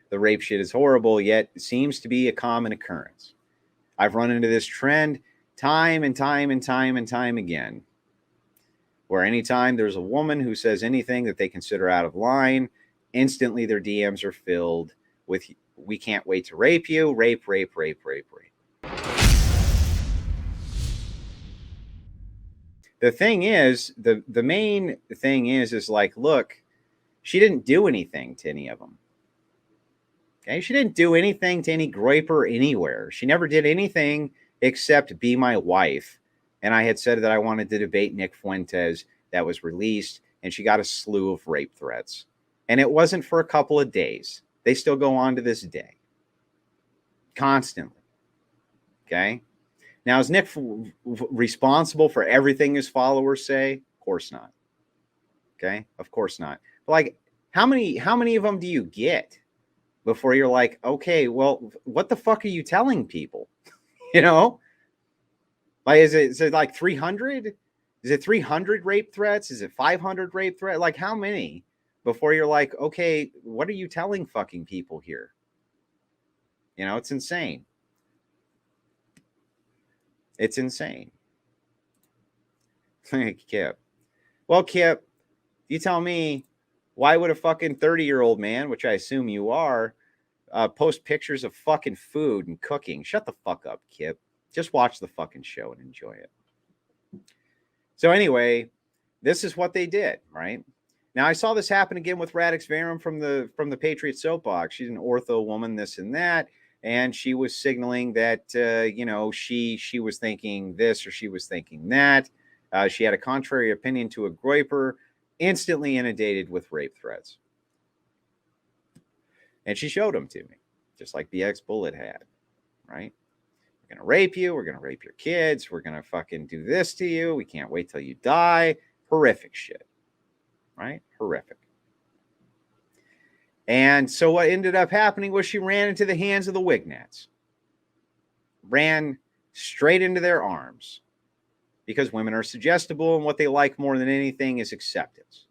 the rape shit is horrible, yet it seems to be a common occurrence. I've run into this trend time and time and time and time again, where anytime there's a woman who says anything that they consider out of line, instantly their DMs are filled with, we can't wait to rape you, rape, rape, rape, rape, rape. The thing is, the main thing is like, look, she didn't do anything to any of them. Okay, she didn't do anything to any Groyper anywhere. She never did anything except be my wife. And I had said that I wanted to debate Nick Fuentes. That was released, and she got a slew of rape threats. And it wasn't for a couple of days. They still go on to this day. Constantly. Okay? Now, is Nick responsible for everything his followers say? Of course not. Okay? Of course not. But like, how many of them do you get before you're like, okay, well, what the fuck are you telling people? You know? Like, is it like 300? Is it 300 rape threats? Is it 500 rape threats? Like, how many before you're like, okay, what are you telling fucking people here? You know, it's insane. It's insane. Kip. Well, Kip, you tell me, why would a fucking 30-year-old man, which I assume you are, post pictures of fucking food and cooking? Shut the fuck up, Kip. Just watch the fucking show and enjoy it. So anyway, this is what they did, right? Now, I saw this happen again with Radix Verum from the Patriot Soapbox. She's an ortho woman, this and that. And she was signaling that, you know, she was thinking this or she was thinking that. She had a contrary opinion to a Groyper, instantly inundated with rape threats. And she showed them to me, just like BX Bullet had, right? We're going to rape you. We're going to rape your kids. We're going to fucking do this to you. We can't wait till you die. Horrific shit, right? Horrific. And so what ended up happening was she ran into the hands of the Wignats. Ran straight into their arms. Because women are suggestible, and what they like more than anything is acceptance.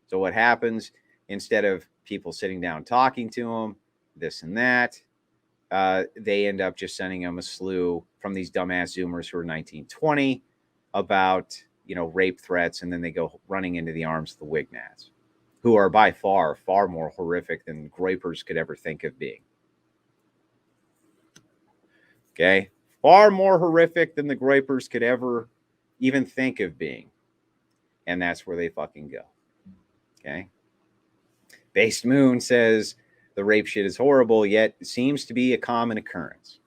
So what happens, instead of people sitting down talking to them, this and that, they end up just sending them a slew from these dumbass Zoomers who are 19, 20 about, you know, rape threats, and then they go running into the arms of the Wignats, who are by far more horrific than Groypers could ever think of being. Okay? Far more horrific than the Groypers could ever even think of being. And that's where they fucking go. Okay? Based Moon says the rape shit is horrible, yet it seems to be a common occurrence.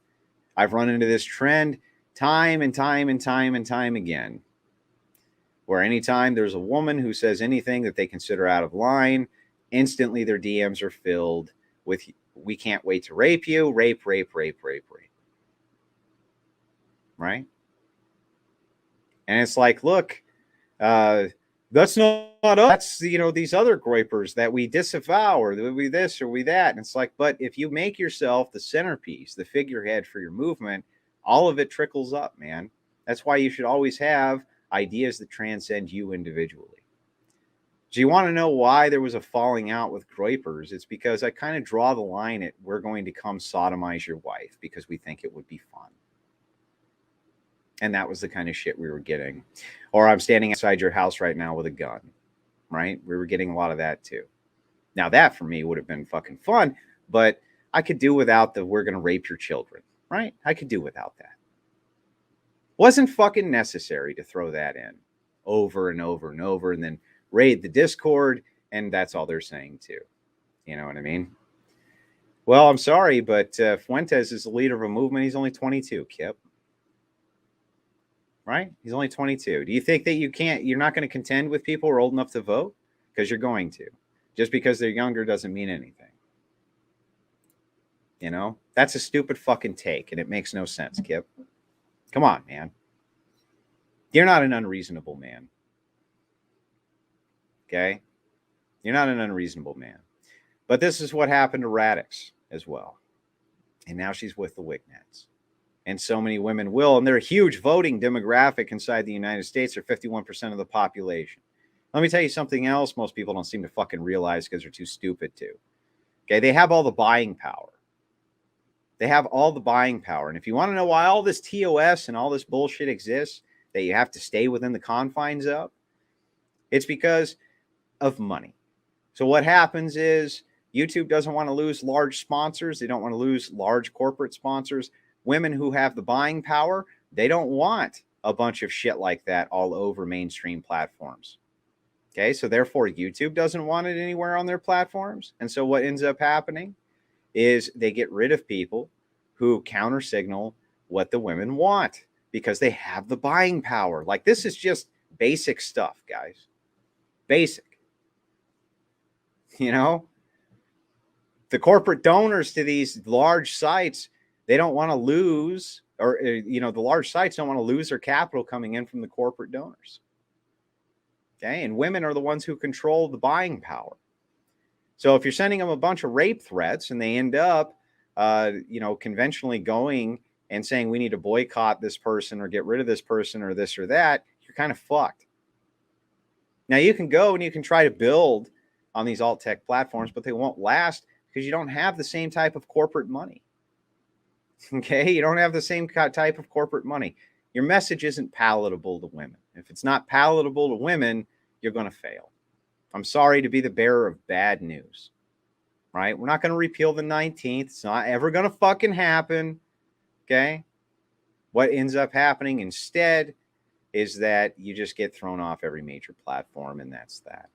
I've run into this trend time and time and time and time again, where anytime there's a woman who says anything that they consider out of line, instantly their DMs are filled with, we can't wait to rape you, rape, rape, rape, rape, rape. Right? And it's like, look, that's not us. That's, you know, these other Groypers that we disavow, or we this or we that. And it's like, but if you make yourself the centerpiece, the figurehead for your movement, all of it trickles up, man. That's why you should always have ideas that transcend you individually. Do you want to know why there was a falling out with Groypers? It's because I kind of draw the line at, we're going to come sodomize your wife because we think it would be fun. And that was the kind of shit we were getting. Or I'm standing outside your house right now with a gun, right? We were getting a lot of that too. Now that for me would have been fucking fun, but I could do without the we're going to rape your children, right? I could do without that. Wasn't fucking necessary to throw that in over and over and over and then raid the Discord, and that's all they're saying too. You know what I mean? Well, I'm sorry, but Fuentes is the leader of a movement. He's only 22, Kip. Right? He's only 22. Do you think that you're not going to contend with people who are old enough to vote? Because you're going to. Just because they're younger doesn't mean anything. You know? That's a stupid fucking take, and it makes no sense, Kip. Come on, man. You're not an unreasonable man. Okay? You're not an unreasonable man. But this is what happened to Radix as well. And now she's with the Wignats. And so many women will. And they're a huge voting demographic inside the United States. They're 51% of the population. Let me tell you something else most people don't seem to fucking realize because they're too stupid to. Okay, they have all the buying power. They have all the buying power. And if you want to know why all this TOS and all this bullshit exists that you have to stay within the confines of, it's because of money. So what happens is YouTube doesn't want to lose large sponsors. They don't want to lose large corporate sponsors. Women who have the buying power, they don't want a bunch of shit like that all over mainstream platforms. Okay, so therefore YouTube doesn't want it anywhere on their platforms. And so what ends up happening is they get rid of people who counter signal what the women want because they have the buying power. Like, this is just basic stuff, guys. Basic. You know, the corporate donors to these large sites, they don't want to lose, or, you know, the large sites don't want to lose their capital coming in from the corporate donors. Okay. And women are the ones who control the buying power. So if you're sending them a bunch of rape threats and they end up, you know, conventionally going and saying we need to boycott this person or get rid of this person or this or that, you're kind of fucked. Now you can go and you can try to build on these alt tech platforms, but they won't last because you don't have the same type of corporate money. Okay, you don't have the same type of corporate money. Your message isn't palatable to women. If it's not palatable to women, you're going to fail. I'm sorry to be the bearer of bad news, right? We're not going to repeal the 19th. It's not ever going to fucking happen. Okay. What ends up happening instead is that you just get thrown off every major platform, and that's that.